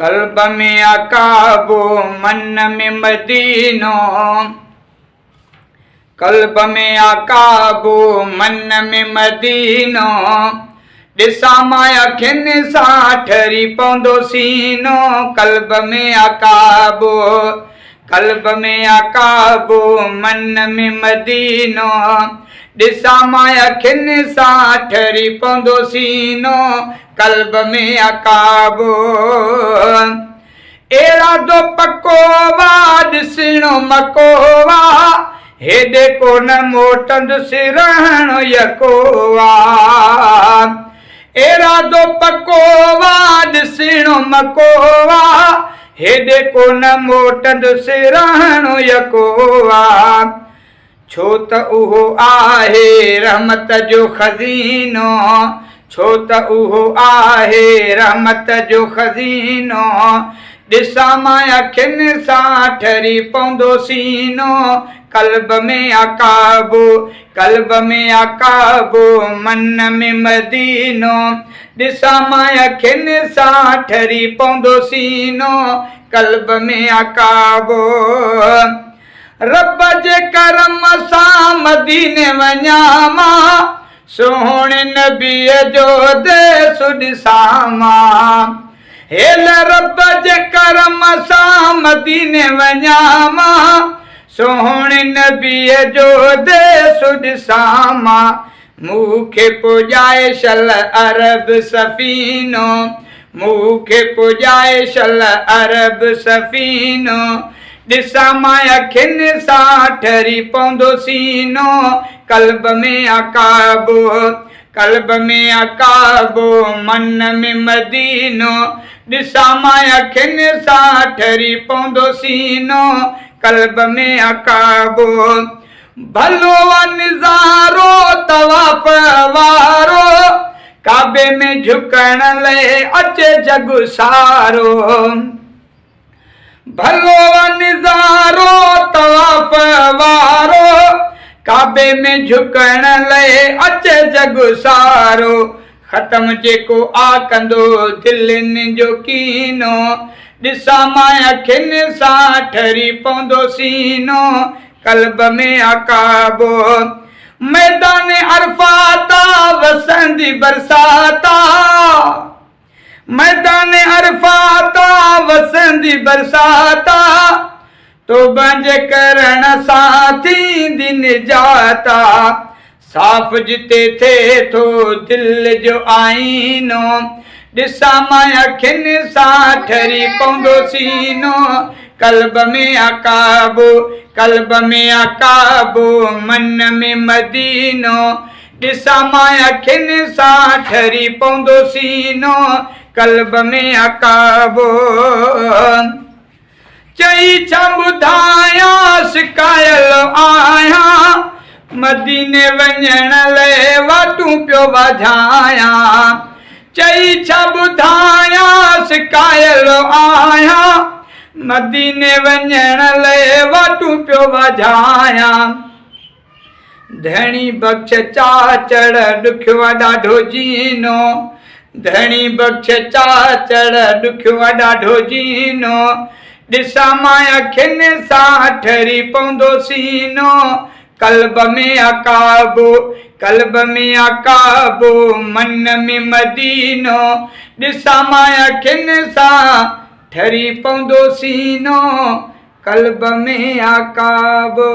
कल्ब में अकाबो मन में मदीनो, कल्ब में अकाबो मन में मदीनो, ॾिसां मां अखियुनि सां ठरी पवंदो सीनो। कल्ब में अकाबो, कल्ब में अकाबो मन में मदीनो, ॾिसां मां अखियुनि सां ठरी पवंदो सीनो। कल्ब में अकाबो इरादो पको वा ॾिसणो मको वा, हेॾे कोन मोटंदुसि रहणो यको वा। इरादो पको वा ॾिसणो मको वा, हेॾे कोन मोटंदुसि रहणो यको वा। छो त उहो आहे रहमत जो खज़ीनो, छो त उहो आहे रहमत जो खज़ीनो, ॾिसां मां अखियुनि सां ठरी पवंदो सीनो। कल्ब में अकाबो, कल्ब में अकाबो मन में मदीनो, ॾिसां मां अखियुनि सां ठरी पवंदो सीनो। कल्ब में अकाबो रब जे करम सां मदीने वञां मां, सोहणे नबीअ जो देस ॾिसां मां। हेल रब जे करम सां मदीने वञां मां, सोहणे नबीअ जो देस ॾिसां मां। मूंखे पुॼाए शल अरब सफ़ीनो, मूंखे पुॼाए शल अरब सफ़ीनो, ॾिसां मां अखियुनि सां ठरी पवंदो सीनो। कल्ब में अकाबो, कल्ब में अकाबो मन में मदीनो, ॾिसां मां अखियुनि सां ठरी पवंदो सीनो। कल्ब में अकाबो भलो निज़ारो तवाफ़ वारो, काबे में झुकण लाइ अचे जग सारो। भलो निज़ारो तवाफ़ वारो, काबे में झुकण लाइ अचे जग सारो। ख़त्म जेको आ कंदो दिलनि जो कीनो, ॾिसां मां अखियुनि सां ठरी पवंदो सीनो। कल्ब में अकाबो मैदान अरफाता वसंदी बरसाता, मैदान अरफाता वसंदी बरसाता, तौबा जे करण सां थींदी निजाता। साफ़ जिते थिए थो दिल जो आईनो, ॾिसां मां अखियुनि सां ठरी पवंदो सीनो। कल्ब में अकाबो, कल्ब में अकाबो मन में मदीनो, ॾिसां मां अखियुनि सां ठरी पवंदो सीनो। कल्ब में अकाबो चई छा ॿुधायां शिकायल आहियां, मदीने वञण लाइ वाटूं पियो वधायां। चई छा ॿुधायां शिकायल आहियां, मदीने वञण लाइ वाटूं पियो वधायां। धणी बख़्श चाचड़ ॾुखियो आहे ॾाढो जीनो, धणी बख़्श चाचड़ ॾुखियो आहे ॾाढो जीनो, ॾिसां मां अखियुनि सां ठरी पवंदो सीनो। कल्ब में अकाबो, कल्ब में अकाबो मन में मदीनो, ॾिसां मां अखियुनि सां ठरी पवंदो सीनो। कल्ब में अकाबो।